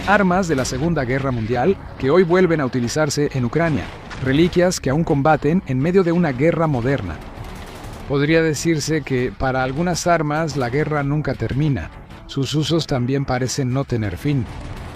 armas de la Segunda Guerra Mundial que hoy vuelven a utilizarse en Ucrania, reliquias que aún combaten en medio de una guerra moderna. Podría decirse que para algunas armas la guerra nunca termina. Sus usos también parecen no tener fin.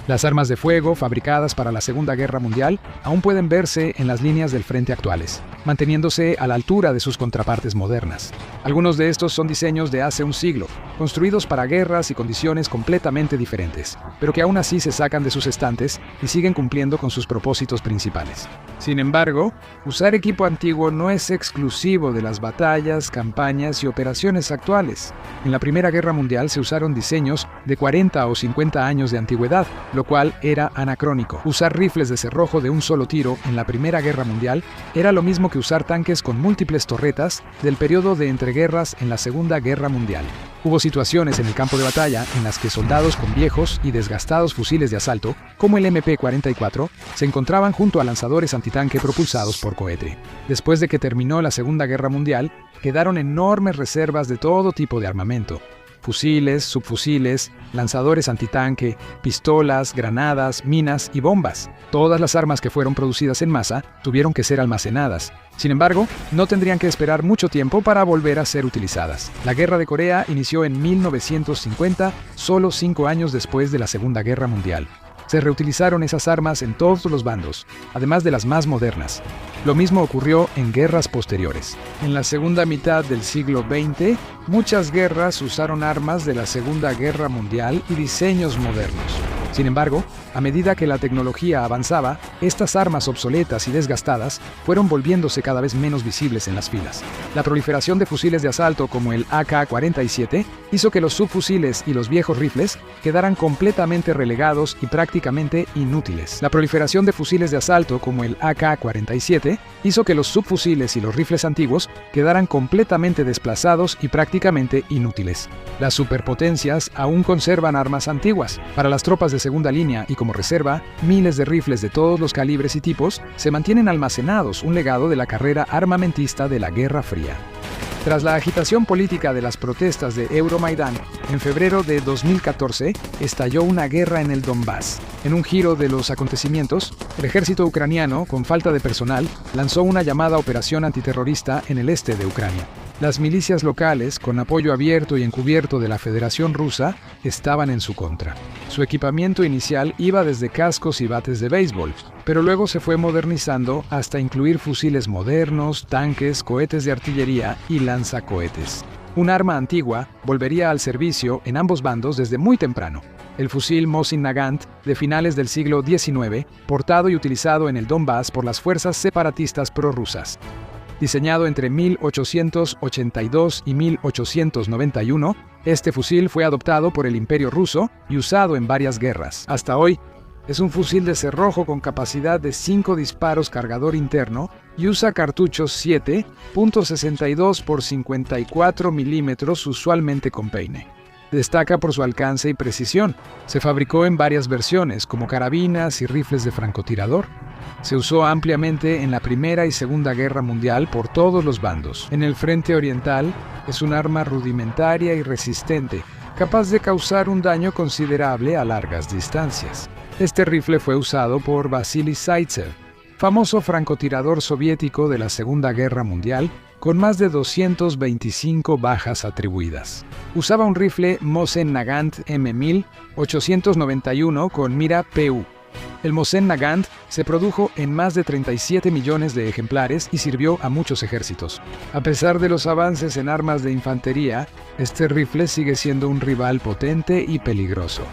Las armas de fuego fabricadas para la Segunda Guerra Mundial aún pueden verse en las líneas del frente actuales, manteniéndose a la altura de sus contrapartes modernas. Algunos de estos son diseños de hace un siglo, construidos para guerras y condiciones completamente diferentes, pero que aún así se sacan de sus estantes y siguen cumpliendo con sus propósitos principales. Sin embargo, usar equipo antiguo no es exclusivo de las batallas, campañas y operaciones actuales. En la Primera Guerra Mundial se usaron diseños de 40 o 50 años de antigüedad, lo cual era anacrónico. Usar rifles de cerrojo de un solo tiro en la Primera Guerra Mundial era lo mismo que usar tanques con múltiples torretas del periodo de entreguerras en la Segunda Guerra Mundial. Hubo situaciones en el campo de batalla en las que soldados con viejos y desgastados fusiles de asalto, como el MP-44, se encontraban junto a lanzadores antitanque propulsados por cohete. Después de que terminó la Segunda Guerra Mundial, quedaron enormes reservas de todo tipo de armamento. Fusiles, subfusiles, lanzadores antitanque, pistolas, granadas, minas y bombas. Todas las armas que fueron producidas en masa tuvieron que ser almacenadas. Sin embargo, no tendrían que esperar mucho tiempo para volver a ser utilizadas. La Guerra de Corea inició en 1950, solo 5 años después de la Segunda Guerra Mundial. Se reutilizaron esas armas en todos los bandos, además de las más modernas. Lo mismo ocurrió en guerras posteriores. En la segunda mitad del siglo XX, muchas guerras usaron armas de la Segunda Guerra Mundial y diseños modernos. Sin embargo, a medida que la tecnología avanzaba, estas armas obsoletas y desgastadas fueron volviéndose cada vez menos visibles en las filas. La proliferación de fusiles de asalto como el AK-47 hizo que los subfusiles y los viejos rifles quedaran completamente relegados y prácticamente inútiles. La proliferación de fusiles de asalto como el AK-47 hizo que los subfusiles y los rifles antiguos quedaran completamente desplazados y prácticamente inútiles. Las superpotencias aún conservan armas antiguas. Para las tropas de segunda línea y como reserva, miles de rifles de todos los calibres y tipos se mantienen almacenados, un legado de la carrera armamentista de la Guerra Fría. Tras la agitación política de las protestas de Euromaidán, en febrero de 2014 estalló una guerra en el Donbass. En un giro de los acontecimientos, el ejército ucraniano, con falta de personal, lanzó una llamada operación antiterrorista en el este de Ucrania. Las milicias locales, con apoyo abierto y encubierto de la Federación Rusa, estaban en su contra. Su equipamiento inicial iba desde cascos y bates de béisbol, pero luego se fue modernizando hasta incluir fusiles modernos, tanques, cohetes de artillería y lanzacohetes. Un arma antigua volvería al servicio en ambos bandos desde muy temprano. El fusil Mosin Nagant de finales del siglo XIX, portado y utilizado en el Donbass por las fuerzas separatistas prorrusas. Diseñado entre 1882 y 1891, este fusil fue adoptado por el Imperio Ruso y usado en varias guerras. Hasta hoy, es un fusil de cerrojo con capacidad de 5 disparos cargador interno y usa cartuchos 7.62 por 54 milímetros, usualmente con peine. Destaca por su alcance y precisión. Se fabricó en varias versiones, como carabinas y rifles de francotirador. Se usó ampliamente en la Primera y Segunda Guerra Mundial por todos los bandos. En el frente oriental, es un arma rudimentaria y resistente, capaz de causar un daño considerable a largas distancias. Este rifle fue usado por Vasily Zaitsev, famoso francotirador soviético de la Segunda Guerra Mundial, con más de 225 bajas atribuidas. Usaba un rifle Mosin Nagant M1000 891 con mira PU. El Mosin Nagant se produjo en más de 37 millones de ejemplares y sirvió a muchos ejércitos. A pesar de los avances en armas de infantería, este rifle sigue siendo un rival potente y peligroso.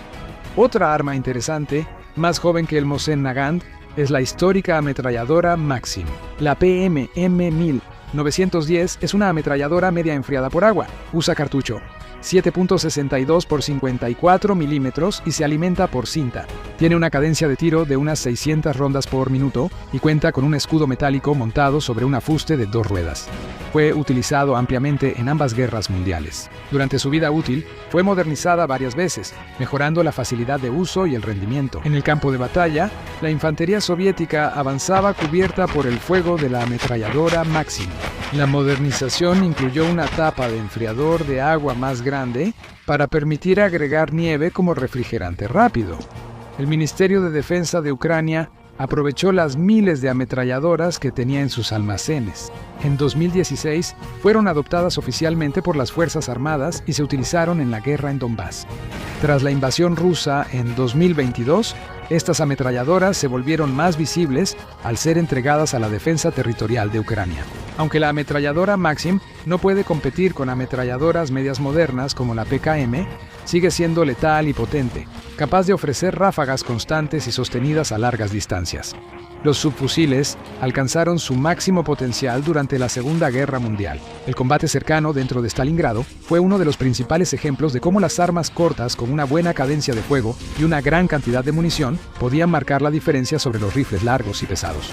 Otra arma interesante, más joven que el Mosin Nagant, es la histórica ametralladora Maxim. La PM M1910 es una ametralladora media enfriada por agua. Usa cartucho 7.62 por 54 milímetros y se alimenta por cinta. Tiene una cadencia de tiro de unas 600 rondas por minuto y cuenta con un escudo metálico montado sobre una fuste de 2 ruedas. Fue utilizado ampliamente en ambas guerras mundiales. Durante su vida útil, fue modernizada varias veces, mejorando la facilidad de uso y el rendimiento. En el campo de batalla, la infantería soviética avanzaba cubierta por el fuego de la ametralladora Maxim. La modernización incluyó una tapa de enfriador de agua más grande para permitir agregar nieve como refrigerante rápido. El Ministerio de Defensa de Ucrania aprovechó las miles de ametralladoras que tenía en sus almacenes. En 2016 fueron adoptadas oficialmente por las Fuerzas Armadas y se utilizaron en la guerra en Donbass. Tras la invasión rusa en 2022, estas ametralladoras se volvieron más visibles al ser entregadas a la defensa territorial de Ucrania. Aunque la ametralladora Maxim no puede competir con ametralladoras medias modernas como la PKM, sigue siendo letal y potente, capaz de ofrecer ráfagas constantes y sostenidas a largas distancias. Los subfusiles alcanzaron su máximo potencial durante la Segunda Guerra Mundial. El combate cercano dentro de Stalingrado fue uno de los principales ejemplos de cómo las armas cortas con una buena cadencia de fuego y una gran cantidad de munición podían marcar la diferencia sobre los rifles largos y pesados.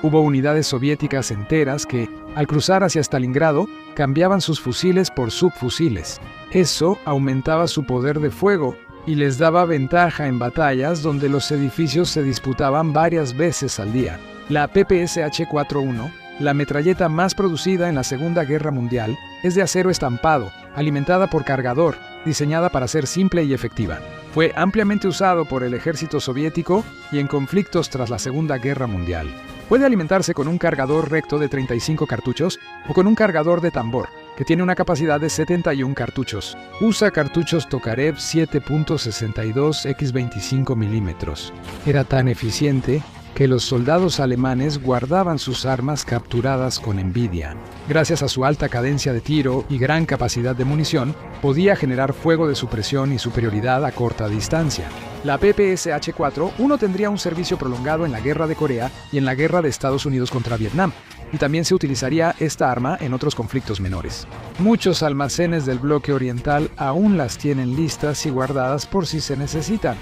Hubo unidades soviéticas enteras que, al cruzar hacia Stalingrado, cambiaban sus fusiles por subfusiles. Eso aumentaba su poder de fuego y les daba ventaja en batallas donde los edificios se disputaban varias veces al día. La PPSH-41, la metralleta más producida en la Segunda Guerra Mundial, es de acero estampado, alimentada por cargador, diseñada para ser simple y efectiva. Fue ampliamente usado por el ejército soviético y en conflictos tras la Segunda Guerra Mundial. Puede alimentarse con un cargador recto de 35 cartuchos o con un cargador de tambor, que tiene una capacidad de 71 cartuchos. Usa cartuchos Tokarev 7.62 x 25 mm. Era tan eficiente que los soldados alemanes guardaban sus armas capturadas con envidia. Gracias a su alta cadencia de tiro y gran capacidad de munición, podía generar fuego de supresión y superioridad a corta distancia. La PPSH-4 tendría un servicio prolongado en la Guerra de Corea y en la Guerra de Estados Unidos contra Vietnam, y también se utilizaría esta arma en otros conflictos menores. Muchos almacenes del bloque oriental aún las tienen listas y guardadas por si se necesitan.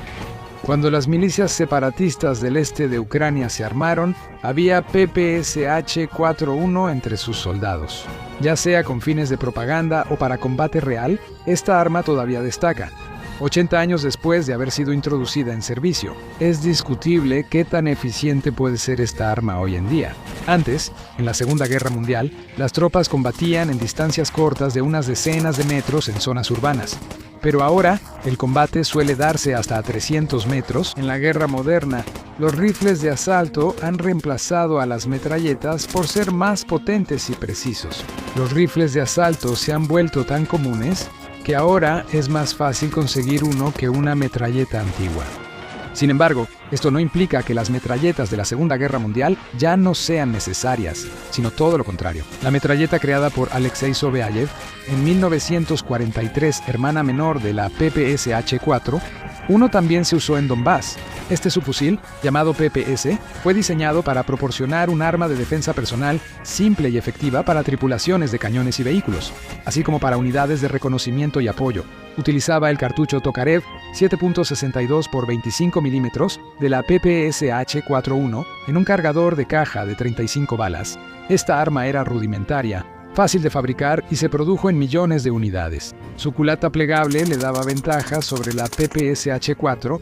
Cuando las milicias separatistas del este de Ucrania se armaron, había PPSH-41 entre sus soldados. Ya sea con fines de propaganda o para combate real, esta arma todavía destaca. 80 años después de haber sido introducida en servicio, es discutible qué tan eficiente puede ser esta arma hoy en día. Antes, en la Segunda Guerra Mundial, las tropas combatían en distancias cortas de unas decenas de metros en zonas urbanas. Pero ahora, el combate suele darse hasta a 300 metros. En la guerra moderna, los rifles de asalto han reemplazado a las metralletas por ser más potentes y precisos. Los rifles de asalto se han vuelto tan comunes que ahora es más fácil conseguir uno que una metralleta antigua. Sin embargo, esto no implica que las metralletas de la Segunda Guerra Mundial ya no sean necesarias, sino todo lo contrario. La metralleta creada por Alexei Sobeayev en 1943, hermana menor de la PPSH-4, también se usó en Donbass. Este subfusil, llamado PPS, fue diseñado para proporcionar un arma de defensa personal simple y efectiva para tripulaciones de cañones y vehículos, así como para unidades de reconocimiento y apoyo. Utilizaba el cartucho Tokarev 7.62 x 25 mm de la PPSH-41 en un cargador de caja de 35 balas. Esta arma era rudimentaria, fácil de fabricar y se produjo en millones de unidades. Su culata plegable le daba ventaja sobre la PPSH-4,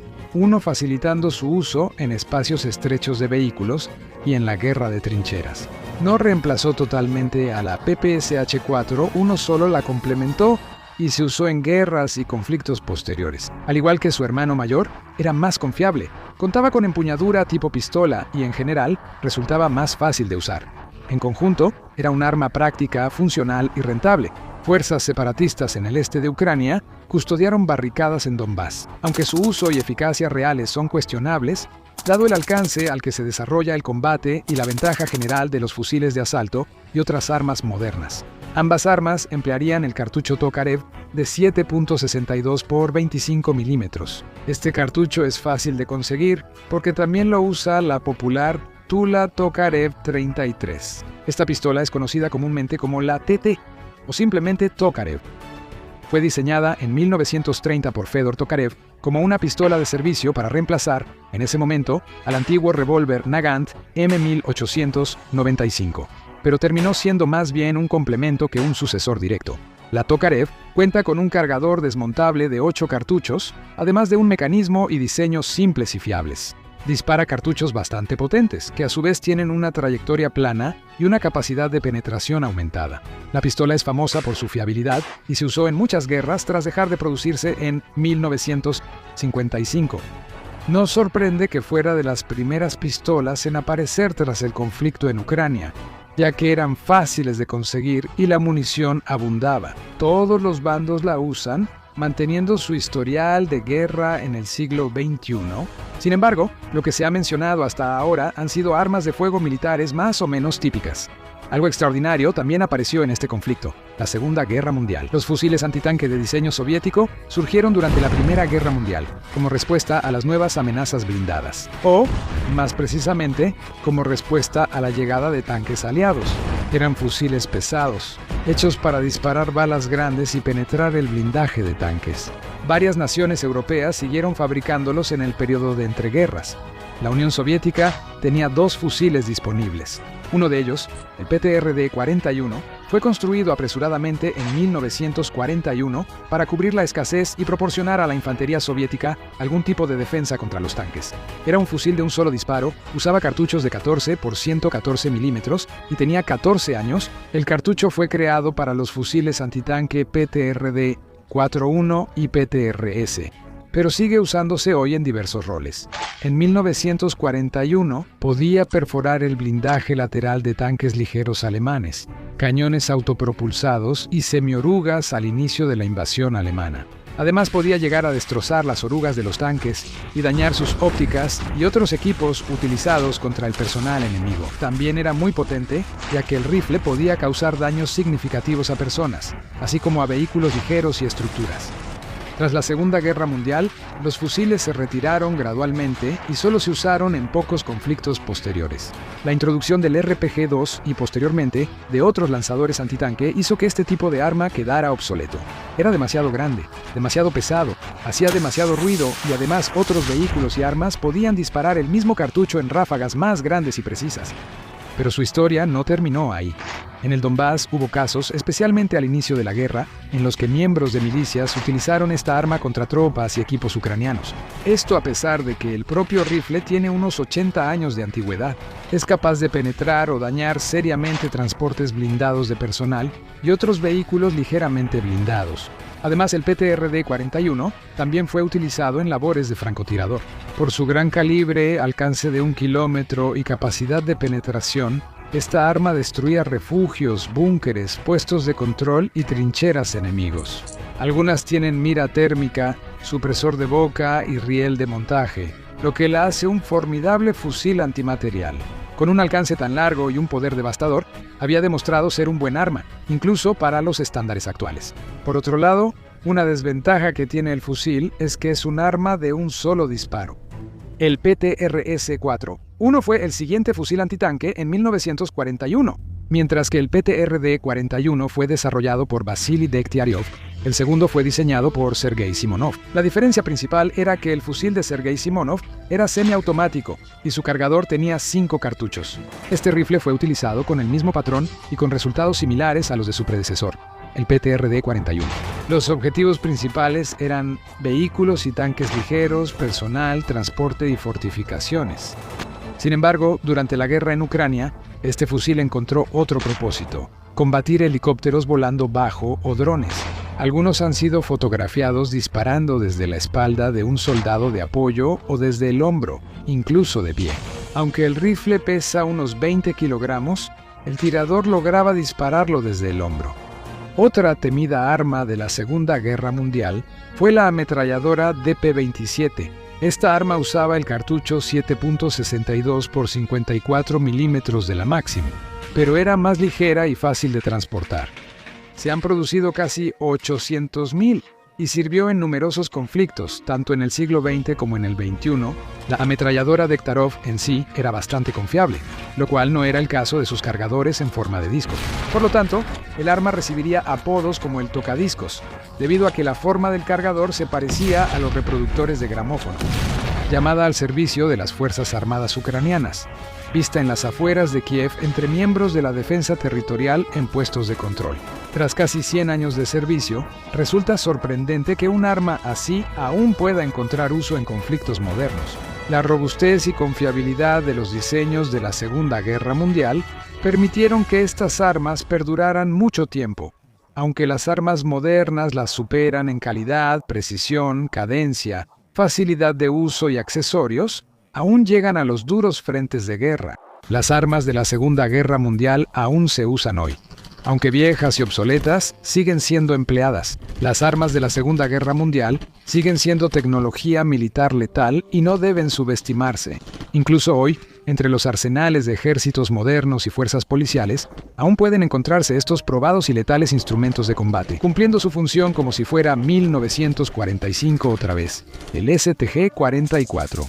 facilitando su uso en espacios estrechos de vehículos y en la guerra de trincheras. No reemplazó totalmente a la PPSH-4, solo la complementó y se usó en guerras y conflictos posteriores. Al igual que su hermano mayor, era más confiable, contaba con empuñadura tipo pistola y en general resultaba más fácil de usar. En conjunto, era un arma práctica, funcional y rentable. Fuerzas separatistas en el este de Ucrania custodiaron barricadas en Donbass. Aunque su uso y eficacia reales son cuestionables, dado el alcance al que se desarrolla el combate y la ventaja general de los fusiles de asalto y otras armas modernas. Ambas armas emplearían el cartucho Tokarev de 7.62 x 25 mm. Este cartucho es fácil de conseguir porque también lo usa la popular Tula Tokarev 33. Esta pistola es conocida comúnmente como la TT o simplemente Tokarev. Fue diseñada en 1930 por Fedor Tokarev como una pistola de servicio para reemplazar, en ese momento, al antiguo revólver Nagant M1895, pero terminó siendo más bien un complemento que un sucesor directo. La Tokarev cuenta con un cargador desmontable de 8 cartuchos, además de un mecanismo y diseños simples y fiables. Dispara cartuchos bastante potentes, que a su vez tienen una trayectoria plana y una capacidad de penetración aumentada. La pistola es famosa por su fiabilidad y se usó en muchas guerras tras dejar de producirse en 1955. No sorprende que fuera de las primeras pistolas en aparecer tras el conflicto en Ucrania, ya que eran fáciles de conseguir y la munición abundaba. Todos los bandos la usan, manteniendo su historial de guerra en el siglo XXI. Sin embargo, lo que se ha mencionado hasta ahora han sido armas de fuego militares más o menos típicas. Algo extraordinario también apareció en este conflicto, la Segunda Guerra Mundial. Los fusiles antitanque de diseño soviético surgieron durante la Primera Guerra Mundial, como respuesta a las nuevas amenazas blindadas, o, más precisamente, como respuesta a la llegada de tanques aliados. Eran fusiles pesados, hechos para disparar balas grandes y penetrar el blindaje de tanques. Varias naciones europeas siguieron fabricándolos en el periodo de entreguerras. La Unión Soviética tenía 2 fusiles disponibles. Uno de ellos, el PTRD-41, fue construido apresuradamente en 1941 para cubrir la escasez y proporcionar a la infantería soviética algún tipo de defensa contra los tanques. Era un fusil de un solo disparo, usaba cartuchos de 14 por 114 milímetros y tenía 14 años. El cartucho fue creado para los fusiles antitanque PTRD-41 y PTRS, pero sigue usándose hoy en diversos roles. En 1941 podía perforar el blindaje lateral de tanques ligeros alemanes, cañones autopropulsados y semiorugas al inicio de la invasión alemana. Además podía llegar a destrozar las orugas de los tanques y dañar sus ópticas y otros equipos utilizados contra el personal enemigo. También era muy potente, ya que el rifle podía causar daños significativos a personas, así como a vehículos ligeros y estructuras. Tras la Segunda Guerra Mundial, los fusiles se retiraron gradualmente y solo se usaron en pocos conflictos posteriores. La introducción del RPG-2 y posteriormente de otros lanzadores antitanque hizo que este tipo de arma quedara obsoleto. Era demasiado grande, demasiado pesado, hacía demasiado ruido y además otros vehículos y armas podían disparar el mismo cartucho en ráfagas más grandes y precisas. Pero su historia no terminó ahí. En el Donbass hubo casos, especialmente al inicio de la guerra, en los que miembros de milicias utilizaron esta arma contra tropas y equipos ucranianos. Esto a pesar de que el propio rifle tiene unos 80 años de antigüedad. Es capaz de penetrar o dañar seriamente transportes blindados de personal y otros vehículos ligeramente blindados. Además, el PTRD-41 también fue utilizado en labores de francotirador. Por su gran calibre, alcance de 1 kilómetro y capacidad de penetración, esta arma destruía refugios, búnkeres, puestos de control y trincheras enemigos. Algunas tienen mira térmica, supresor de boca y riel de montaje, lo que la hace un formidable fusil antimaterial. Con un alcance tan largo y un poder devastador, había demostrado ser un buen arma, incluso para los estándares actuales. Por otro lado, una desventaja que tiene el fusil es que es un arma de un solo disparo. El PTRS-4. Uno fue el siguiente fusil antitanque en 1941, mientras que el PTRD-41 fue desarrollado por Vasily Degtyaryov. El segundo fue diseñado por Sergei Simonov. La diferencia principal era que el fusil de Sergei Simonov era semiautomático y su cargador tenía 5 cartuchos. Este rifle fue utilizado con el mismo patrón y con resultados similares a los de su predecesor, el PTRD-41. Los objetivos principales eran vehículos y tanques ligeros, personal, transporte y fortificaciones. Sin embargo, durante la guerra en Ucrania, este fusil encontró otro propósito: combatir helicópteros volando bajo o drones. Algunos han sido fotografiados disparando desde la espalda de un soldado de apoyo o desde el hombro, incluso de pie. Aunque el rifle pesa unos 20 kilogramos, el tirador lograba dispararlo desde el hombro. Otra temida arma de la Segunda Guerra Mundial fue la ametralladora DP-27. Esta arma usaba el cartucho 7.62 por 54 milímetros de la Maxim, pero era más ligera y fácil de transportar. Se han producido casi 800.000 y sirvió en numerosos conflictos, tanto en el siglo XX como en el XXI. La ametralladora Dektarov en sí era bastante confiable, lo cual no era el caso de sus cargadores en forma de discos. Por lo tanto, el arma recibiría apodos como el tocadiscos, debido a que la forma del cargador se parecía a los reproductores de gramófono. Llamada al servicio de las Fuerzas Armadas ucranianas, vista en las afueras de Kiev entre miembros de la defensa territorial en puestos de control. Tras casi 100 años de servicio, resulta sorprendente que un arma así aún pueda encontrar uso en conflictos modernos. La robustez y confiabilidad de los diseños de la Segunda Guerra Mundial permitieron que estas armas perduraran mucho tiempo. Aunque las armas modernas las superan en calidad, precisión, cadencia facilidad de uso y accesorios, aún llegan a los duros frentes de guerra. Las armas de la Segunda Guerra Mundial aún se usan hoy. Aunque viejas y obsoletas, siguen siendo empleadas. Las armas de la Segunda Guerra Mundial siguen siendo tecnología militar letal y no deben subestimarse. Incluso hoy, entre los arsenales de ejércitos modernos y fuerzas policiales, aún pueden encontrarse estos probados y letales instrumentos de combate, cumpliendo su función como si fuera 1945 otra vez, el STG-44.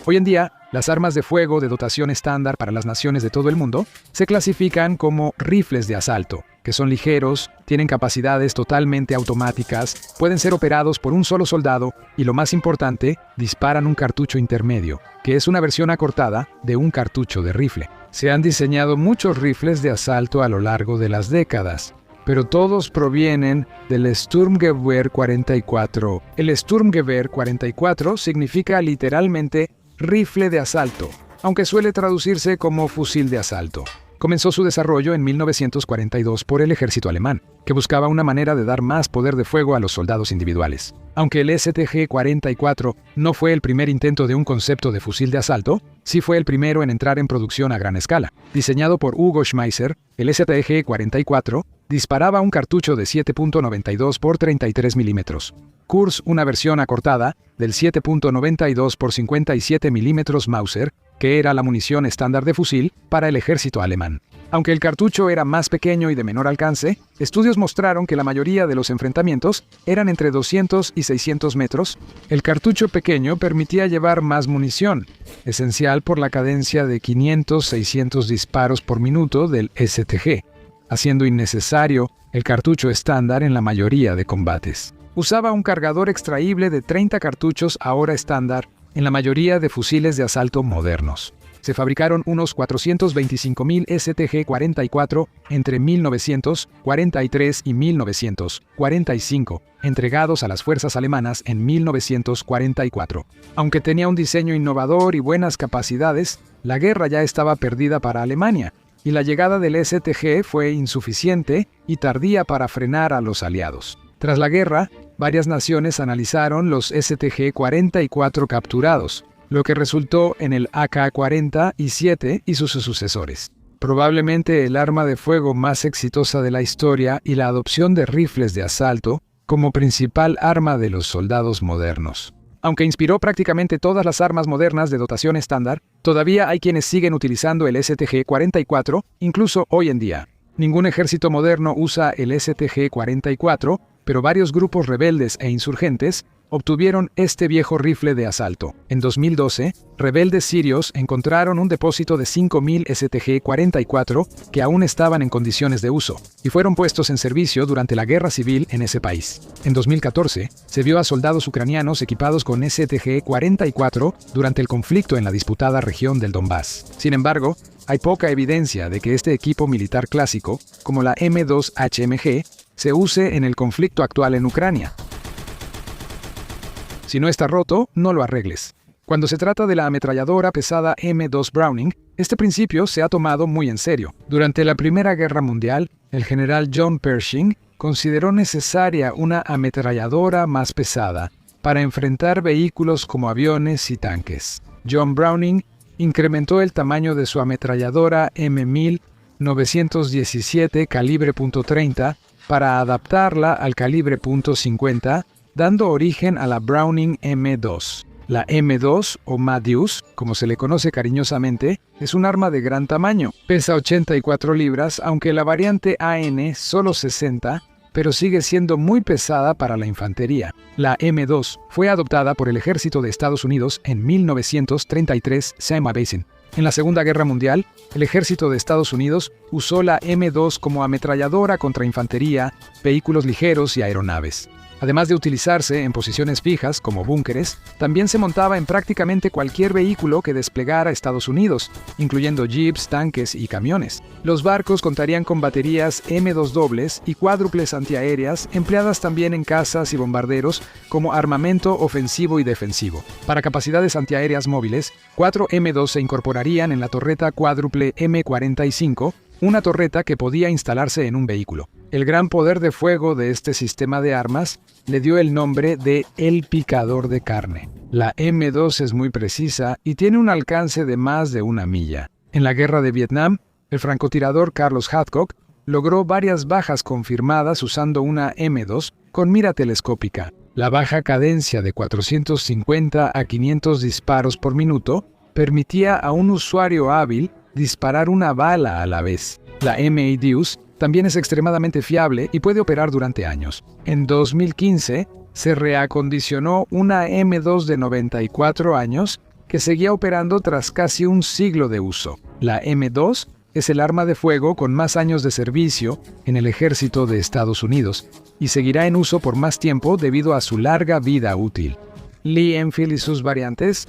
Hoy en día, las armas de fuego de dotación estándar para las naciones de todo el mundo se clasifican como rifles de asalto, que son ligeros, tienen capacidades totalmente automáticas, pueden ser operados por un solo soldado y, lo más importante, disparan un cartucho intermedio, que es una versión acortada de un cartucho de rifle. Se han diseñado muchos rifles de asalto a lo largo de las décadas, pero todos provienen del Sturmgewehr 44. El Sturmgewehr 44 significa literalmente rifle de asalto, aunque suele traducirse como fusil de asalto. Comenzó su desarrollo en 1942 por el ejército alemán, que buscaba una manera de dar más poder de fuego a los soldados individuales. Aunque el STG-44 no fue el primer intento de un concepto de fusil de asalto, sí fue el primero en entrar en producción a gran escala. Diseñado por Hugo Schmeisser, el STG-44 disparaba un cartucho de 7.92 por 33 milímetros. Kurz, una versión acortada del 7.92 por 57 milímetros Mauser, que era la munición estándar de fusil para el ejército alemán. Aunque el cartucho era más pequeño y de menor alcance, estudios mostraron que la mayoría de los enfrentamientos eran entre 200 y 600 metros. El cartucho pequeño permitía llevar más munición, esencial por la cadencia de 500-600 disparos por minuto del STG, haciendo innecesario el cartucho estándar en la mayoría de combates. Usaba un cargador extraíble de 30 cartuchos ahora estándar en la mayoría de fusiles de asalto modernos. Se fabricaron unos 425.000 STG-44 entre 1943 y 1945, entregados a las fuerzas alemanas en 1944. Aunque tenía un diseño innovador y buenas capacidades, la guerra ya estaba perdida para Alemania, y la llegada del STG fue insuficiente y tardía para frenar a los aliados. Tras la guerra, varias naciones analizaron los STG-44 capturados, lo que resultó en el AK-47 y sus sucesores. Probablemente el arma de fuego más exitosa de la historia y la adopción de rifles de asalto como principal arma de los soldados modernos. Aunque inspiró prácticamente todas las armas modernas de dotación estándar, todavía hay quienes siguen utilizando el STG-44, incluso hoy en día. Ningún ejército moderno usa el STG-44, pero varios grupos rebeldes e insurgentes obtuvieron este viejo rifle de asalto. En 2012, rebeldes sirios encontraron un depósito de 5.000 STG-44 que aún estaban en condiciones de uso y fueron puestos en servicio durante la guerra civil en ese país. En 2014, se vio a soldados ucranianos equipados con STG-44 durante el conflicto en la disputada región del Donbass. Sin embargo, hay poca evidencia de que este equipo militar clásico, como la M2 HMG, se use en el conflicto actual en Ucrania. Si no está roto, no lo arregles. Cuando se trata de la ametralladora pesada M2 Browning, este principio se ha tomado muy en serio. Durante la Primera Guerra Mundial, el general John Pershing consideró necesaria una ametralladora más pesada para enfrentar vehículos como aviones y tanques. John Browning incrementó el tamaño de su ametralladora M1917 calibre .30 para adaptarla al calibre .50, dando origen a la Browning M2. La M2, o Madius, como se le conoce cariñosamente, es un arma de gran tamaño. Pesa 84 libras, aunque la variante AN solo 60, pero sigue siendo muy pesada para la infantería. La M2 fue adoptada por el ejército de Estados Unidos en 1933 Selma Basin. En la Segunda Guerra Mundial, el ejército de Estados Unidos usó la M2 como ametralladora contra infantería, vehículos ligeros y aeronaves. Además de utilizarse en posiciones fijas como búnkeres, también se montaba en prácticamente cualquier vehículo que desplegara Estados Unidos, incluyendo jeeps, tanques y camiones. Los barcos contarían con baterías M2 dobles y cuádruples antiaéreas empleadas también en cazas y bombarderos como armamento ofensivo y defensivo. Para capacidades antiaéreas móviles, 4 M2 se incorporarían en la torreta cuádruple M45, una torreta que podía instalarse en un vehículo. El gran poder de fuego de este sistema de armas le dio el nombre de el picador de carne. La M2 es muy precisa y tiene un alcance de más de 1 milla. En la guerra de Vietnam, el francotirador Carlos Hathcock logró varias bajas confirmadas usando una M2 con mira telescópica. La baja cadencia de 450 a 500 disparos por minuto permitía a un usuario hábil disparar una bala a la vez. La M-ADEUS también es extremadamente fiable y puede operar durante años. En 2015, se reacondicionó una M2 de 94 años que seguía operando tras casi un siglo de uso. La M2 es el arma de fuego con más años de servicio en el ejército de Estados Unidos y seguirá en uso por más tiempo debido a su larga vida útil. Lee Enfield y sus variantes.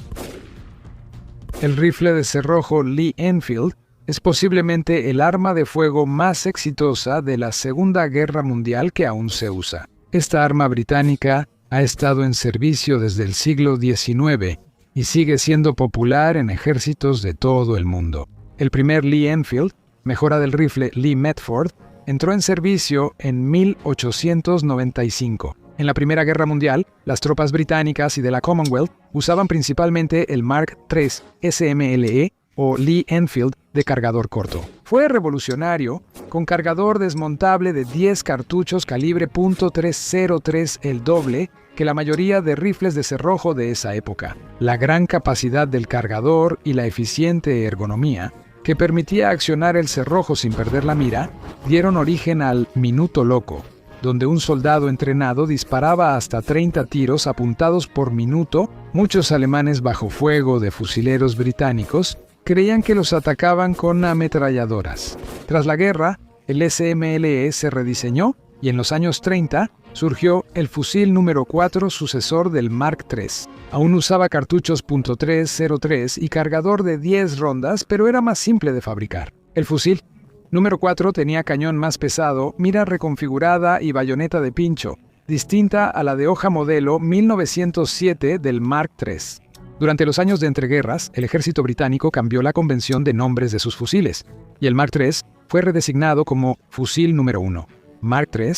El rifle de cerrojo Lee Enfield es posiblemente el arma de fuego más exitosa de la Segunda Guerra Mundial que aún se usa. Esta arma británica ha estado en servicio desde el siglo XIX y sigue siendo popular en ejércitos de todo el mundo. El primer Lee Enfield, mejora del rifle Lee Metford, entró en servicio en 1895. En la Primera Guerra Mundial, las tropas británicas y de la Commonwealth usaban principalmente el Mark III SMLE o Lee Enfield de cargador corto. Fue revolucionario, con cargador desmontable de 10 cartuchos calibre .303, el doble que la mayoría de rifles de cerrojo de esa época. La gran capacidad del cargador y la eficiente ergonomía, que permitía accionar el cerrojo sin perder la mira, dieron origen al minuto loco, donde un soldado entrenado disparaba hasta 30 tiros apuntados por minuto. Muchos alemanes bajo fuego de fusileros británicos creían que los atacaban con ametralladoras. Tras la guerra, el SMLE se rediseñó y en los años 30 surgió el fusil número 4 sucesor del Mark III. Aún usaba cartuchos .303 y cargador de 10 rondas, pero era más simple de fabricar. El fusil número 4 tenía cañón más pesado, mira reconfigurada y bayoneta de pincho, distinta a la de hoja modelo 1907 del Mark III. Durante los años de entreguerras, el ejército británico cambió la convención de nombres de sus fusiles, y el Mark III fue redesignado como fusil número 1. Mark III,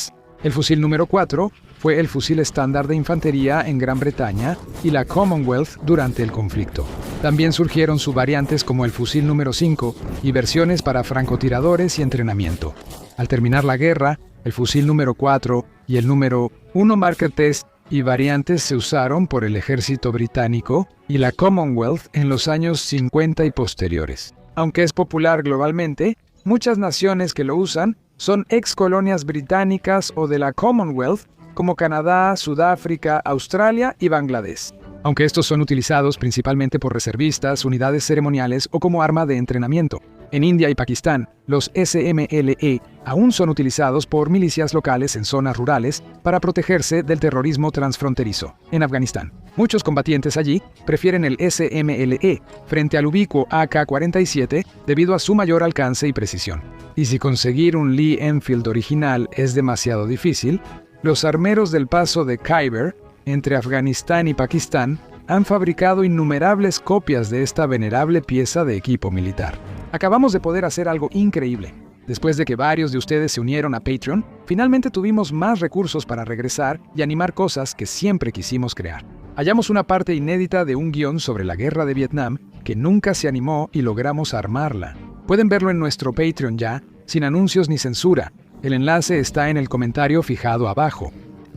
el fusil número 4, fue el fusil estándar de infantería en Gran Bretaña y la Commonwealth durante el conflicto. También surgieron subvariantes como el fusil número 5 y versiones para francotiradores y entrenamiento. Al terminar la guerra, el fusil número 4 y el número 1 Mark III y variantes se usaron por el ejército británico y la Commonwealth en los años 50 y posteriores. Aunque es popular globalmente, muchas naciones que lo usan son ex colonias británicas o de la Commonwealth, como Canadá, Sudáfrica, Australia y Bangladesh. Aunque estos son utilizados principalmente por reservistas, unidades ceremoniales o como arma de entrenamiento. En India y Pakistán, los SMLE aún son utilizados por milicias locales en zonas rurales para protegerse del terrorismo transfronterizo. En Afganistán, muchos combatientes allí prefieren el SMLE frente al ubicuo AK-47 debido a su mayor alcance y precisión. Y si conseguir un Lee Enfield original es demasiado difícil, los armeros del paso de Khyber, entre Afganistán y Pakistán, han fabricado innumerables copias de esta venerable pieza de equipo militar. Acabamos de poder hacer algo increíble. Después de que varios de ustedes se unieron a Patreon, finalmente tuvimos más recursos para regresar y animar cosas que siempre quisimos crear. Hallamos una parte inédita de un guión sobre la guerra de Vietnam que nunca se animó y logramos armarla. Pueden verlo en nuestro Patreon ya, sin anuncios ni censura. El enlace está en el comentario fijado abajo.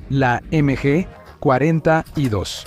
La MG-42.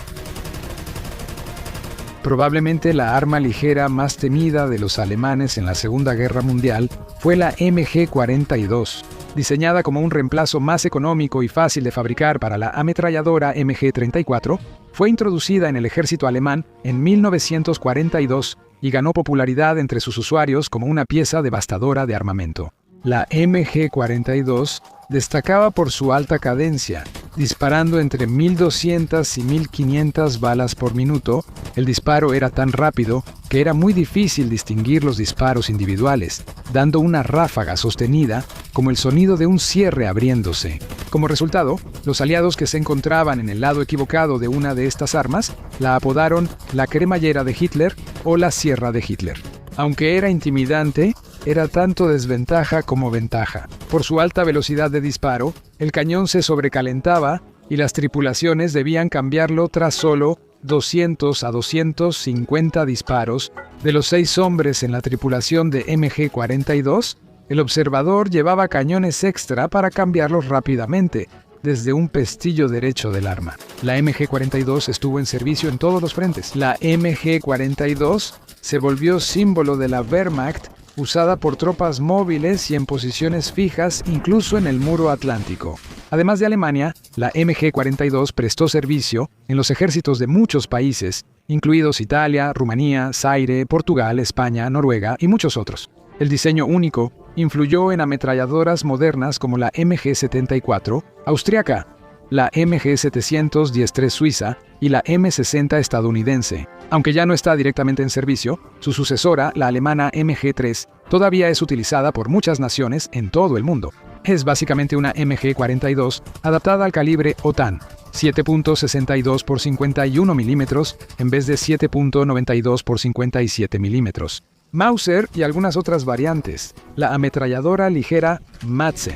Probablemente la arma ligera más temida de los alemanes en la Segunda Guerra Mundial fue la MG-42. Diseñada como un reemplazo más económico y fácil de fabricar para la ametralladora MG-34, fue introducida en el ejército alemán en 1942 y ganó popularidad entre sus usuarios como una pieza devastadora de armamento. La MG-42 destacaba por su alta cadencia, disparando entre 1200 y 1500 balas por minuto. El disparo era tan rápido que era muy difícil distinguir los disparos individuales, dando una ráfaga sostenida como el sonido de un cierre abriéndose. Como resultado, los aliados que se encontraban en el lado equivocado de una de estas armas la apodaron la cremallera de Hitler o la sierra de Hitler. Aunque era intimidante, era tanto desventaja como ventaja. Por su alta velocidad de disparo, el cañón se sobrecalentaba y las tripulaciones debían cambiarlo tras solo 200 a 250 disparos. De los 6 hombres en la tripulación de MG-42, el observador llevaba cañones extra para cambiarlos rápidamente, desde un pestillo derecho del arma. La MG-42 estuvo en servicio en todos los frentes. La MG-42 se volvió símbolo de la Wehrmacht, usada por tropas móviles y en posiciones fijas, incluso en el muro atlántico. Además de Alemania, la MG-42 prestó servicio en los ejércitos de muchos países, incluidos Italia, Rumanía, Zaire, Portugal, España, Noruega y muchos otros. El diseño único influyó en ametralladoras modernas como la MG-74 austriaca, la MG-700 diestrés suiza y la M60 estadounidense. Aunque ya no está directamente en servicio, su sucesora, la alemana MG-3, todavía es utilizada por muchas naciones en todo el mundo. Es básicamente una MG-42 adaptada al calibre OTAN, 7.62 x 51 milímetros en vez de 7.92 x 57 milímetros. Mauser y algunas otras variantes. La ametralladora ligera Madsen.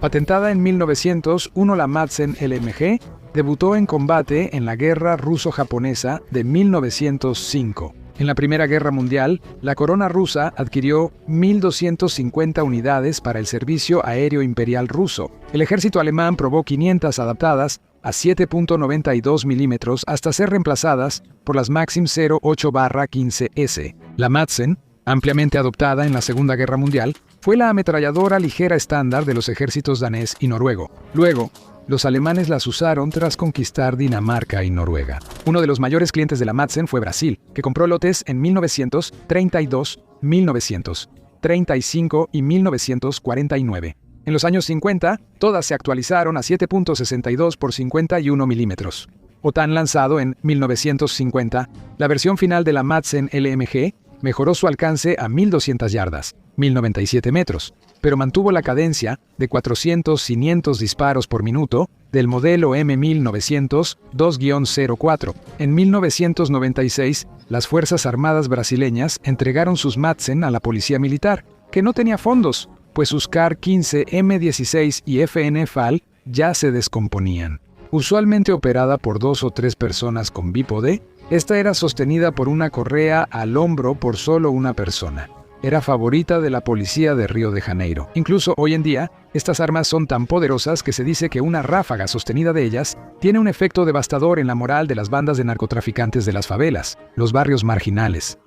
Patentada en 1901, la Madsen LMG debutó en combate en la Guerra Ruso-Japonesa de 1905. En la Primera Guerra Mundial, la corona rusa adquirió 1.250 unidades para el servicio aéreo imperial ruso. El ejército alemán probó 500 adaptadas a 7.92 milímetros hasta ser reemplazadas por las Maxim 08-15S. La Madsen, ampliamente adoptada en la Segunda Guerra Mundial, fue la ametralladora ligera estándar de los ejércitos danés y noruego. Luego, los alemanes las usaron tras conquistar Dinamarca y Noruega. Uno de los mayores clientes de la Madsen fue Brasil, que compró lotes en 1932, 1935 y 1949. En los años 50, todas se actualizaron a 7.62 x 51 milímetros. OTAN lanzado en 1950, la versión final de la Madsen LMG mejoró su alcance a 1.200 yardas, 1.097 metros, pero mantuvo la cadencia de 400-500 disparos por minuto del modelo M1900 2-04. En 1996, las Fuerzas Armadas brasileñas entregaron sus Madsen a la Policía Militar, que no tenía fondos, pues sus CAR-15 M16 y FN-FAL ya se descomponían. Usualmente operada por 2 o 3 personas con bípode, esta era sostenida por una correa al hombro por solo una persona. Era favorita de la policía de Río de Janeiro. Incluso hoy en día, estas armas son tan poderosas que se dice que una ráfaga sostenida de ellas tiene un efecto devastador en la moral de las bandas de narcotraficantes de las favelas, los barrios marginales.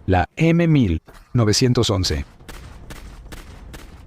La M1911.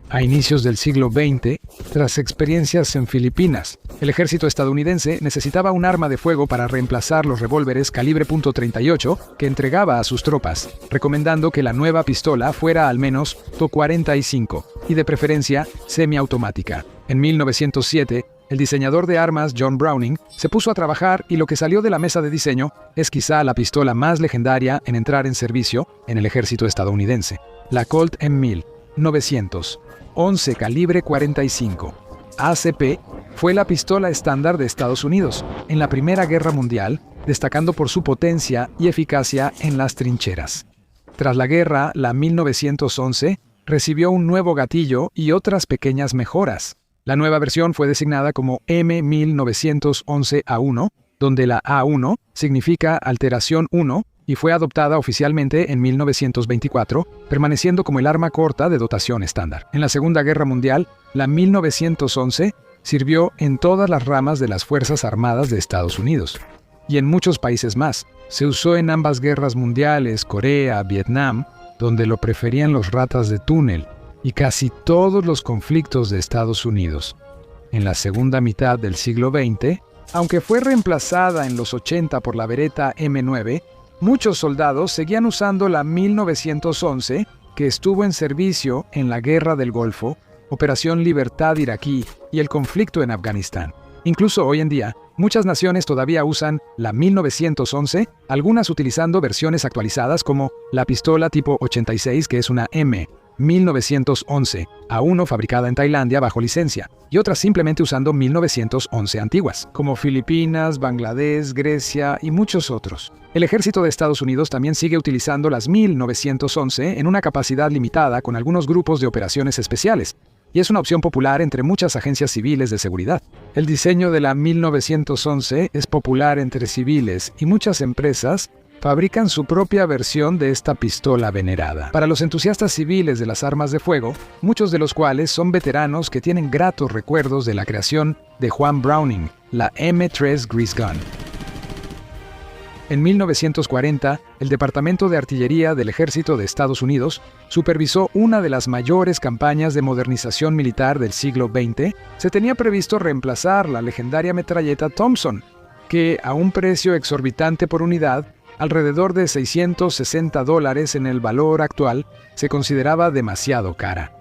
A inicios del siglo XX, tras experiencias en Filipinas, el ejército estadounidense necesitaba un arma de fuego para reemplazar los revólveres calibre .38 que entregaba a sus tropas, recomendando que la nueva pistola fuera al menos .45 y de preferencia semiautomática. En 1907, el diseñador de armas John Browning se puso a trabajar y lo que salió de la mesa de diseño es quizá la pistola más legendaria en entrar en servicio en el ejército estadounidense, la Colt M1911 calibre 45. ACP fue la pistola estándar de Estados Unidos en la Primera Guerra Mundial, destacando por su potencia y eficacia en las trincheras. Tras la guerra, la 1911 recibió un nuevo gatillo y otras pequeñas mejoras. La nueva versión fue designada como M1911A1, donde la A1 significa alteración 1, y fue adoptada oficialmente en 1924, permaneciendo como el arma corta de dotación estándar. En la Segunda Guerra Mundial, la 1911 sirvió en todas las ramas de las Fuerzas Armadas de Estados Unidos, y en muchos países más. Se usó en ambas guerras mundiales, Corea, Vietnam, donde lo preferían los ratas de túnel, y casi todos los conflictos de Estados Unidos. En la segunda mitad del siglo XX, aunque fue reemplazada en los 80 por la Beretta M9, muchos soldados seguían usando la 1911, que estuvo en servicio en la Guerra del Golfo, Operación Libertad iraquí y el conflicto en Afganistán. Incluso hoy en día, muchas naciones todavía usan la 1911, algunas utilizando versiones actualizadas como la pistola tipo 86, que es una M, 1911, A1 fabricada en Tailandia bajo licencia, y otras simplemente usando 1911 antiguas, como Filipinas, Bangladesh, Grecia y muchos otros. El ejército de Estados Unidos también sigue utilizando las 1911 en una capacidad limitada con algunos grupos de operaciones especiales, y es una opción popular entre muchas agencias civiles de seguridad. El diseño de la 1911 es popular entre civiles y muchas empresas fabrican su propia versión de esta pistola venerada. Para los entusiastas civiles de las armas de fuego, muchos de los cuales son veteranos que tienen gratos recuerdos de la creación de Juan Browning, la M3 Grease Gun. En 1940, el Departamento de Artillería del Ejército de Estados Unidos supervisó una de las mayores campañas de modernización militar del siglo XX. Se tenía previsto reemplazar la legendaria metralleta Thompson, que a un precio exorbitante por unidad, alrededor de $660 en el valor actual, se consideraba demasiado cara.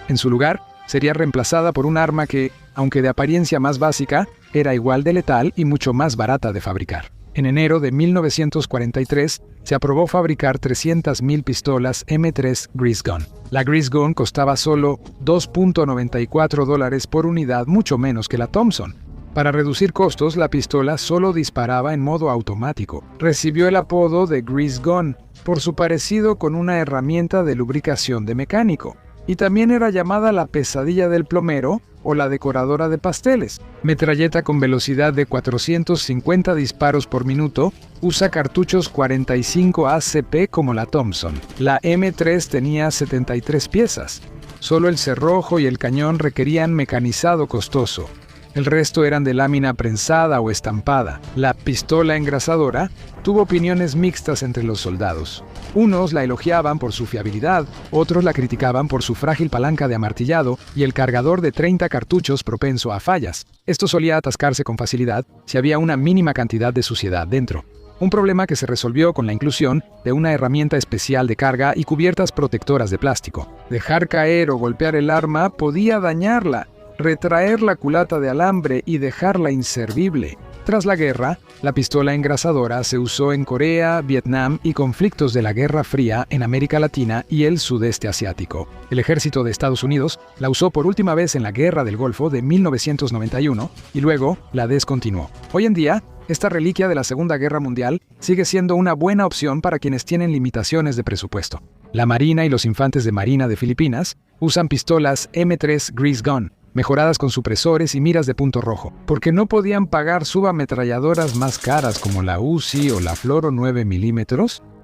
En su lugar, sería reemplazada por un arma que, aunque de apariencia más básica, era igual de letal y mucho más barata de fabricar. En enero de 1943, se aprobó fabricar 300,000 pistolas M3 Grease Gun. La Grease Gun costaba solo $2.94 por unidad, mucho menos que la Thompson. Para reducir costos, la pistola solo disparaba en modo automático. Recibió el apodo de Grease Gun por su parecido con una herramienta de lubricación de mecánico. Y también era llamada la pesadilla del plomero o la decoradora de pasteles. Metralleta con velocidad de 450 disparos por minuto, usa cartuchos 45 ACP como la Thompson. La M3 tenía 73 piezas. Solo el cerrojo y el cañón requerían mecanizado costoso. El resto eran de lámina prensada o estampada. La pistola engrasadora tuvo opiniones mixtas entre los soldados. Unos la elogiaban por su fiabilidad, otros la criticaban por su frágil palanca de amartillado y el cargador de 30 cartuchos propenso a fallas. Esto solía atascarse con facilidad si había una mínima cantidad de suciedad dentro. Un problema que se resolvió con la inclusión de una herramienta especial de carga y cubiertas protectoras de plástico. Dejar caer o golpear el arma podía dañarla, retraer la culata de alambre y dejarla inservible. Tras la guerra, la pistola engrasadora se usó en Corea, Vietnam y conflictos de la Guerra Fría en América Latina y el sudeste asiático. El ejército de Estados Unidos la usó por última vez en la Guerra del Golfo de 1991 y luego la descontinuó. Hoy en día, esta reliquia de la Segunda Guerra Mundial sigue siendo una buena opción para quienes tienen limitaciones de presupuesto. La Marina y los infantes de Marina de Filipinas usan pistolas M3 Grease Gun, mejoradas con supresores y miras de punto rojo, porque no podían pagar subametralladoras más caras como la Uzi o la Floro 9 mm.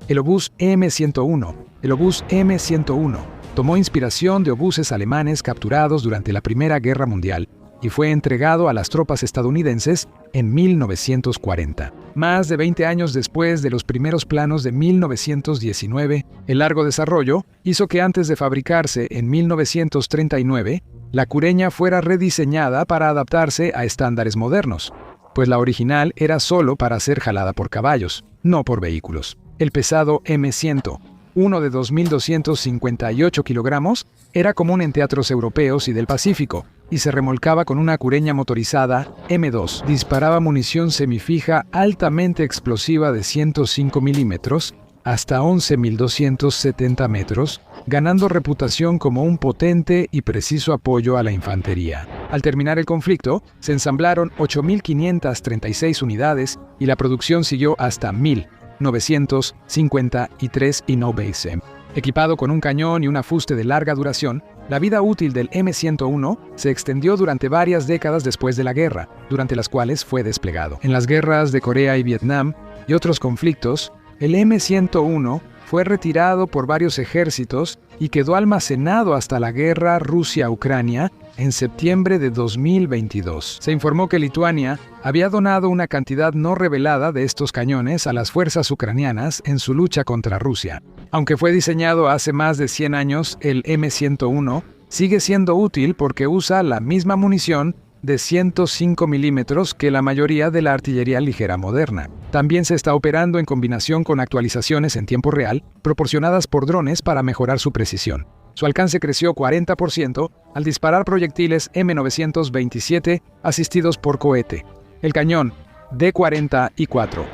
El obús M101. El obús M101 tomó inspiración de obuses alemanes capturados durante la Primera Guerra Mundial y fue entregado a las tropas estadounidenses en 1940. Más de 20 años después de los primeros planos de 1919, el largo desarrollo hizo que antes de fabricarse en 1939, la cureña fuera rediseñada para adaptarse a estándares modernos, pues la original era solo para ser jalada por caballos, no por vehículos. El pesado M100, uno de 2.258 kilogramos, era común en teatros europeos y del Pacífico, y se remolcaba con una cureña motorizada M2. Disparaba munición semifija altamente explosiva de 105 milímetros hasta 11.270 metros, ganando reputación como un potente y preciso apoyo a la infantería. Al terminar el conflicto, se ensamblaron 8.536 unidades y la producción siguió hasta 1953 y no base. Equipado con un cañón y una fuste de larga duración, la vida útil del M101 se extendió durante varias décadas después de la guerra, durante las cuales fue desplegado. En las guerras de Corea y Vietnam y otros conflictos, el M101 fue retirado por varios ejércitos y quedó almacenado hasta la guerra Rusia-Ucrania en septiembre de 2022. Se informó que Lituania había donado una cantidad no revelada de estos cañones a las fuerzas ucranianas en su lucha contra Rusia. Aunque fue diseñado hace más de 100 años, el M101 sigue siendo útil porque usa la misma munición de 105 milímetros que la mayoría de la artillería ligera moderna. También se está operando en combinación con actualizaciones en tiempo real, proporcionadas por drones para mejorar su precisión. Su alcance creció 40% al disparar proyectiles M927 asistidos por cohete. El cañón D-44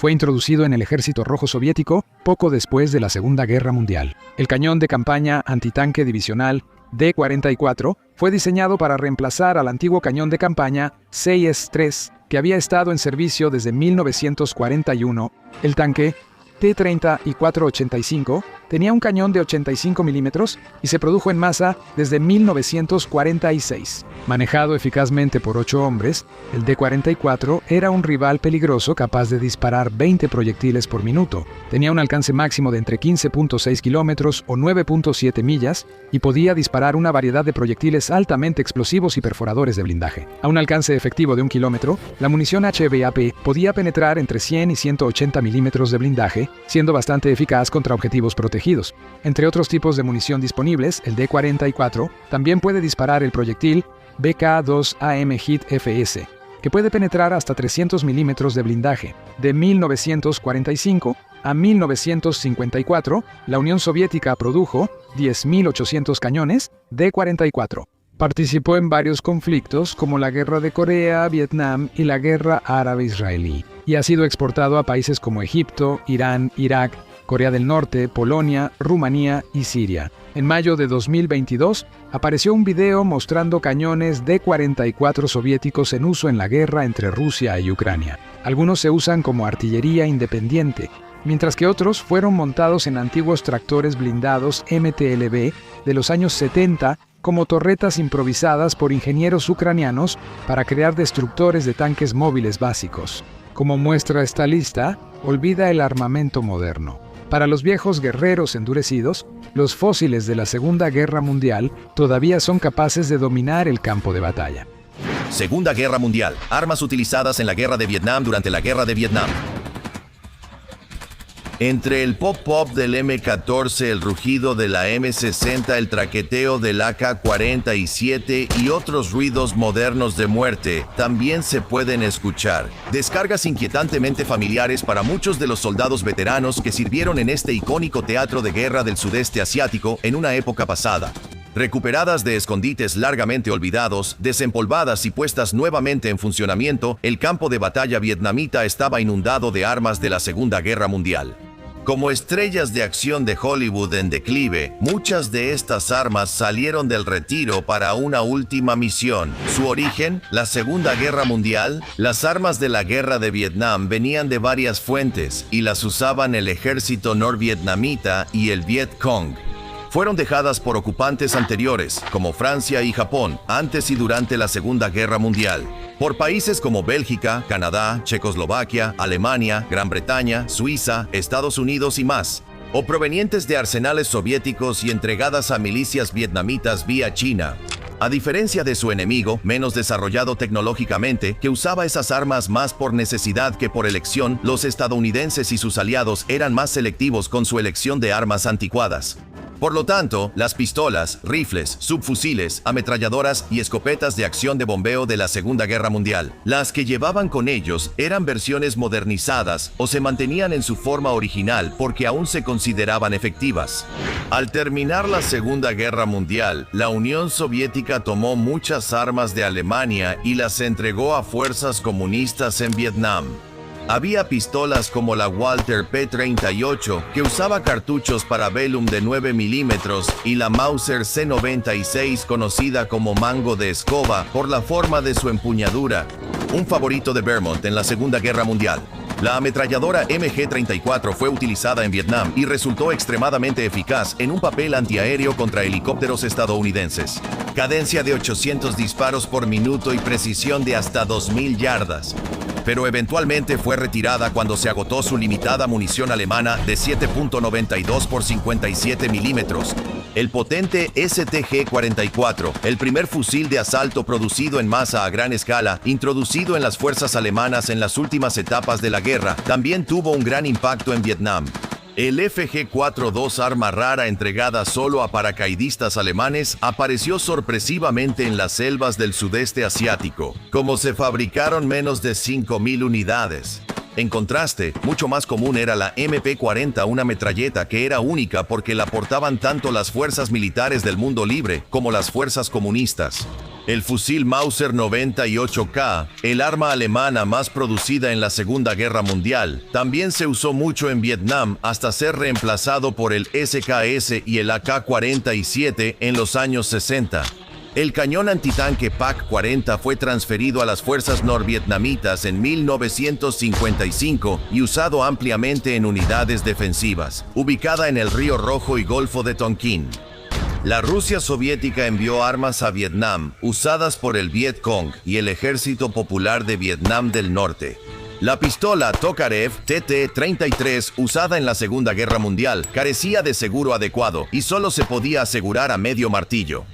Fue introducido en el Ejército Rojo Soviético poco después de la Segunda Guerra Mundial. El cañón de campaña antitanque divisional D-44 fue diseñado para reemplazar al antiguo cañón de campaña CS-3, que había estado en servicio desde 1941. El tanque T-34-85 tenía un cañón de 85 milímetros y se produjo en masa desde 1946. Manejado eficazmente por 8 hombres, el D-44 era un rival peligroso capaz de disparar 20 proyectiles por minuto. Tenía un alcance máximo de entre 15.6 kilómetros o 9.7 millas y podía disparar una variedad de proyectiles altamente explosivos y perforadores de blindaje. A un alcance efectivo de 1 kilómetro, la munición HVAP podía penetrar entre 100 y 180 milímetros de blindaje, siendo bastante eficaz contra objetivos protegidos. Entre otros tipos de munición disponibles, el D-44 también puede disparar el proyectil BK-2AM HIT-FS, que puede penetrar hasta 300 milímetros de blindaje. De 1945 a 1954, la Unión Soviética produjo 10.800 cañones D-44. Participó en varios conflictos como la Guerra de Corea, Vietnam y la Guerra Árabe-Israelí, y ha sido exportado a países como Egipto, Irán, Irak, Corea del Norte, Polonia, Rumanía y Siria. En mayo de 2022, apareció un video mostrando cañones D-44 soviéticos en uso en la guerra entre Rusia y Ucrania. Algunos se usan como artillería independiente, mientras que otros fueron montados en antiguos tractores blindados MTLB de los años 70 como torretas improvisadas por ingenieros ucranianos para crear destructores de tanques móviles básicos. Como muestra esta lista, olvida el armamento moderno. Para los viejos guerreros endurecidos, los fósiles de la Segunda Guerra Mundial todavía son capaces de dominar el campo de batalla. Segunda Guerra Mundial. Armas utilizadas en la Guerra de Vietnam durante la Guerra de Vietnam. Entre el pop-pop del M14, el rugido de la M60, el traqueteo del AK-47 y otros ruidos modernos de muerte, también se pueden escuchar descargas inquietantemente familiares para muchos de los soldados veteranos que sirvieron en este icónico teatro de guerra del sudeste asiático en una época pasada. Recuperadas de escondites largamente olvidados, desempolvadas y puestas nuevamente en funcionamiento, el campo de batalla vietnamita estaba inundado de armas de la Segunda Guerra Mundial. Como estrellas de acción de Hollywood en declive, muchas de estas armas salieron del retiro para una última misión. Su origen, la Segunda Guerra Mundial. Las armas de la Guerra de Vietnam venían de varias fuentes y las usaban el ejército norvietnamita y el Viet Cong. Fueron dejadas por ocupantes anteriores, como Francia y Japón, antes y durante la Segunda Guerra Mundial, por países como Bélgica, Canadá, Checoslovaquia, Alemania, Gran Bretaña, Suiza, Estados Unidos y más, o provenientes de arsenales soviéticos y entregadas a milicias vietnamitas vía China. A diferencia de su enemigo, menos desarrollado tecnológicamente, que usaba esas armas más por necesidad que por elección, los estadounidenses y sus aliados eran más selectivos con su elección de armas anticuadas. Por lo tanto, las pistolas, rifles, subfusiles, ametralladoras y escopetas de acción de bombeo de la Segunda Guerra Mundial, las que llevaban con ellos eran versiones modernizadas o se mantenían en su forma original porque aún se consideraban efectivas. Al terminar la Segunda Guerra Mundial, la Unión Soviética tomó muchas armas de Alemania y las entregó a fuerzas comunistas en Vietnam. Había pistolas como la Walther P-38, que usaba cartuchos para Velum de 9 milímetros, y la Mauser C-96, conocida como mango de escoba por la forma de su empuñadura, un favorito de Vermont en la Segunda Guerra Mundial. La ametralladora MG-34 fue utilizada en Vietnam y resultó extremadamente eficaz en un papel antiaéreo contra helicópteros estadounidenses. Cadencia de 800 disparos por minuto y precisión de hasta 2.000 yardas. Pero eventualmente fue retirada cuando se agotó su limitada munición alemana de 7.92 por 57 milímetros. El potente STG-44, el primer fusil de asalto producido en masa a gran escala, introducido en las fuerzas alemanas en las últimas etapas de la guerra, también tuvo un gran impacto en Vietnam. El FG-42, arma rara entregada solo a paracaidistas alemanes, apareció sorpresivamente en las selvas del sudeste asiático, como se fabricaron menos de 5.000 unidades. En contraste, mucho más común era la MP-40, una metralleta que era única porque la portaban tanto las fuerzas militares del mundo libre como las fuerzas comunistas. El fusil Mauser 98K, el arma alemana más producida en la Segunda Guerra Mundial, también se usó mucho en Vietnam hasta ser reemplazado por el SKS y el AK-47 en los años 60. El cañón antitanque PAC-40 fue transferido a las fuerzas norvietnamitas en 1955 y usado ampliamente en unidades defensivas, ubicada en el Río Rojo y Golfo de Tonkin. La Rusia soviética envió armas a Vietnam, usadas por el Viet Cong y el Ejército Popular de Vietnam del Norte. La pistola Tokarev TT-33, usada en la Segunda Guerra Mundial, carecía de seguro adecuado y solo se podía asegurar a medio martillo.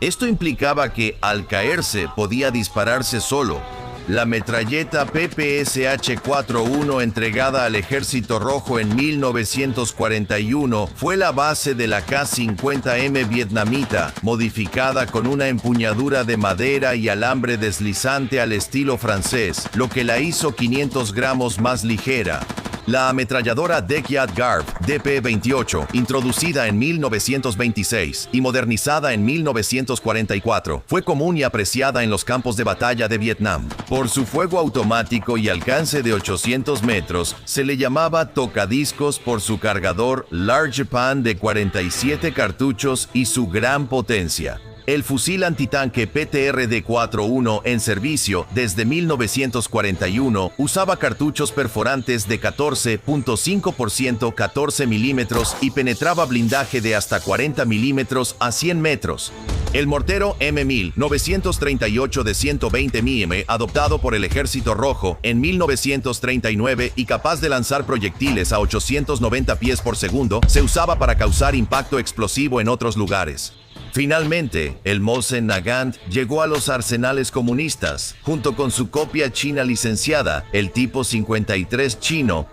Esto implicaba que, al caerse, podía dispararse solo. La metralleta PPSH-41 entregada al Ejército Rojo en 1941 fue la base de la K-50M vietnamita, modificada con una empuñadura de madera y alambre deslizante al estilo francés, lo que la hizo 500 gramos más ligera. La ametralladora Dec Yat Garv DP-28, introducida en 1926 y modernizada en 1944, fue común y apreciada en los campos de batalla de Vietnam. Por su fuego automático y alcance de 800 metros, se le llamaba tocadiscos por su cargador Large Pan de 47 cartuchos y su gran potencia. El fusil antitanque PTRD-41 en servicio desde 1941 usaba cartuchos perforantes de 14.5% 14 milímetros y penetraba blindaje de hasta 40 milímetros a 100 metros. El mortero M1000 938 de 120 mm, adoptado por el Ejército Rojo en 1939 y capaz de lanzar proyectiles a 890 pies por segundo, se usaba para causar impacto explosivo en otros lugares. Finalmente, el Mosin Nagant llegó a los arsenales comunistas, junto con su copia china licenciada, el tipo 53 chino,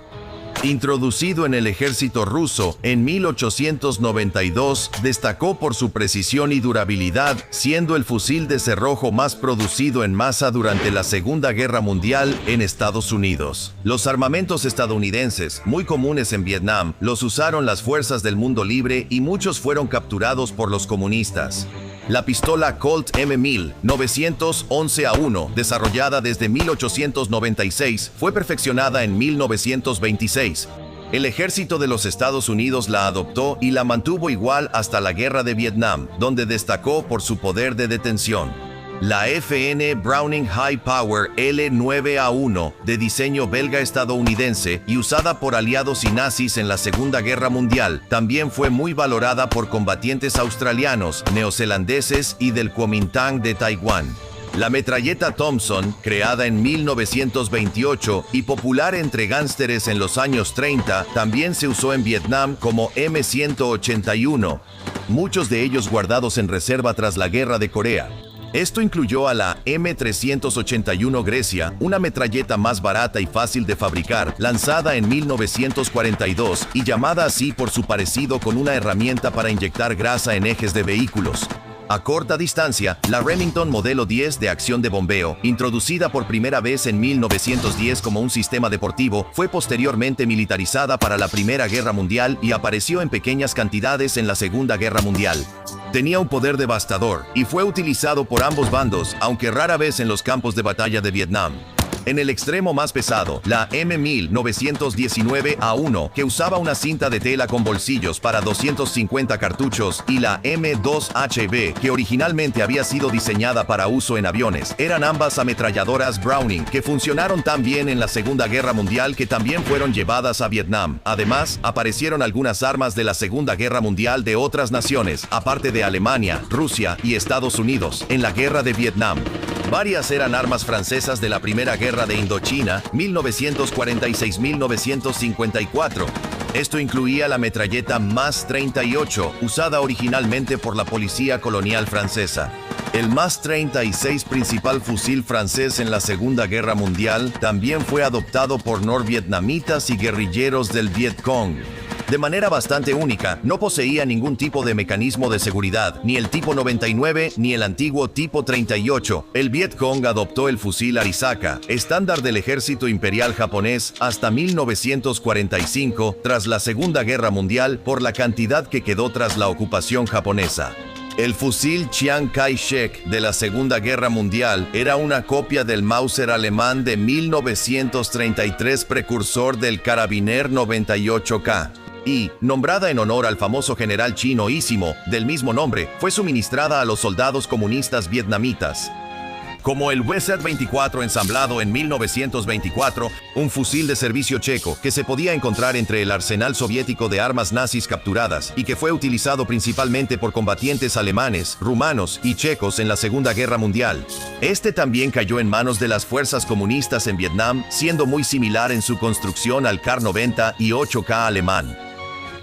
introducido en el ejército ruso en 1892, destacó por su precisión y durabilidad, siendo el fusil de cerrojo más producido en masa durante la Segunda Guerra Mundial en Estados Unidos. Los armamentos estadounidenses, muy comunes en Vietnam, los usaron las fuerzas del mundo libre y muchos fueron capturados por los comunistas. La pistola Colt M1000 911A1, desarrollada desde 1896, fue perfeccionada en 1926. El ejército de los Estados Unidos la adoptó y la mantuvo igual hasta la Guerra de Vietnam, donde destacó por su poder de detención. La FN Browning High Power L9A1, de diseño belga-estadounidense y usada por aliados y nazis en la Segunda Guerra Mundial, también fue muy valorada por combatientes australianos, neozelandeses y del Kuomintang de Taiwán. La metralleta Thompson, creada en 1928 y popular entre gánsteres en los años 30, también se usó en Vietnam como M181, muchos de ellos guardados en reserva tras la Guerra de Corea. Esto incluyó a la M381 Grecia, una metralleta más barata y fácil de fabricar, lanzada en 1942 y llamada así por su parecido con una herramienta para inyectar grasa en ejes de vehículos. A corta distancia, la Remington Modelo 10 de acción de bombeo, introducida por primera vez en 1910 como un sistema deportivo, fue posteriormente militarizada para la Primera Guerra Mundial y apareció en pequeñas cantidades en la Segunda Guerra Mundial. Tenía un poder devastador y fue utilizado por ambos bandos, aunque rara vez en los campos de batalla de Vietnam. En el extremo más pesado, la M1000 919A1, que usaba una cinta de tela con bolsillos para 250 cartuchos, y la M2HB, que originalmente había sido diseñada para uso en aviones, eran ambas ametralladoras Browning, que funcionaron tan bien en la Segunda Guerra Mundial que también fueron llevadas a Vietnam. Además, aparecieron algunas armas de la Segunda Guerra Mundial de otras naciones, aparte de Alemania, Rusia y Estados Unidos, en la Guerra de Vietnam. Varias eran armas francesas de la Primera Guerra de Indochina, 1946-1954. Esto incluía la metralleta MAS-38, usada originalmente por la policía colonial francesa. El MAS-36, principal fusil francés en la Segunda Guerra Mundial, también fue adoptado por norvietnamitas y guerrilleros del Viet Cong. De manera bastante única, no poseía ningún tipo de mecanismo de seguridad, ni el tipo 99 ni el antiguo tipo 38. El Viet Cong adoptó el fusil Arisaka, estándar del ejército imperial japonés, hasta 1945, tras la Segunda Guerra Mundial, por la cantidad que quedó tras la ocupación japonesa. El fusil Chiang Kai-shek de la Segunda Guerra Mundial era una copia del Mauser alemán de 1933, precursor del Karabiner 98K. Y, nombrada en honor al famoso general chino Ísimo, del mismo nombre, fue suministrada a los soldados comunistas vietnamitas. Como el WZ-24 ensamblado en 1924, un fusil de servicio checo que se podía encontrar entre el arsenal soviético de armas nazis capturadas y que fue utilizado principalmente por combatientes alemanes, rumanos y checos en la Segunda Guerra Mundial. Este también cayó en manos de las fuerzas comunistas en Vietnam, siendo muy similar en su construcción al Kar-90 y 8K alemán.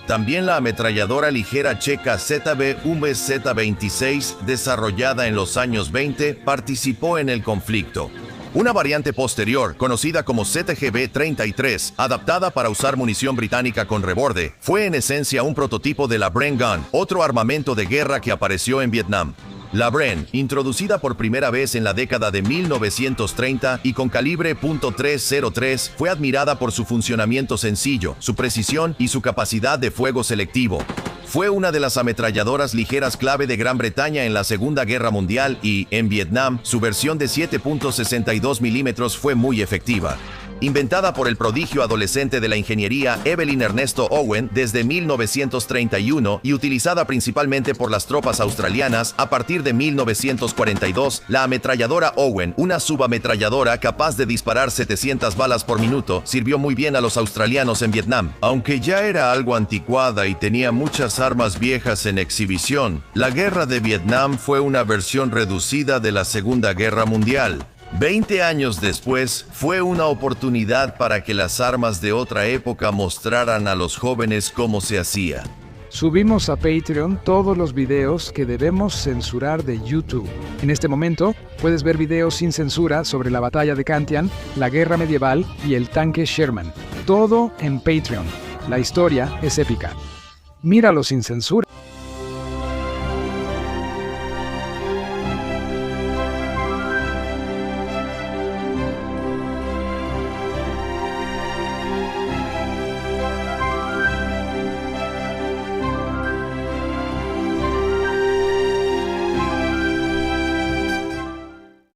También la ametralladora ligera checa ZB-UMZ-26, desarrollada en los años 20, participó en el conflicto. Una variante posterior, conocida como ZGB-33, adaptada para usar munición británica con reborde, fue en esencia un prototipo de la Bren Gun, otro armamento de guerra que apareció en Vietnam. La Bren, introducida por primera vez en la década de 1930 y con calibre .303, fue admirada por su funcionamiento sencillo, su precisión y su capacidad de fuego selectivo. Fue una de las ametralladoras ligeras clave de Gran Bretaña en la Segunda Guerra Mundial y, en Vietnam, su versión de 7.62 milímetros fue muy efectiva. Inventada por el prodigio adolescente de la ingeniería Evelyn Ernesto Owen desde 1931 y utilizada principalmente por las tropas australianas a partir de 1942, la ametralladora Owen, una subametralladora capaz de disparar 700 balas por minuto, sirvió muy bien a los australianos en Vietnam. Aunque ya era algo anticuada y tenía muchas armas viejas en exhibición, la Guerra de Vietnam fue una versión reducida de la Segunda Guerra Mundial. 20 años después, fue una oportunidad para que las armas de otra época mostraran a los jóvenes cómo se hacía. Subimos a Patreon todos los videos que debemos censurar de YouTube. En este momento, puedes ver videos sin censura sobre la batalla de Can Thian, la guerra medieval y el tanque Sherman. Todo en Patreon. La historia es épica. Míralo sin censura.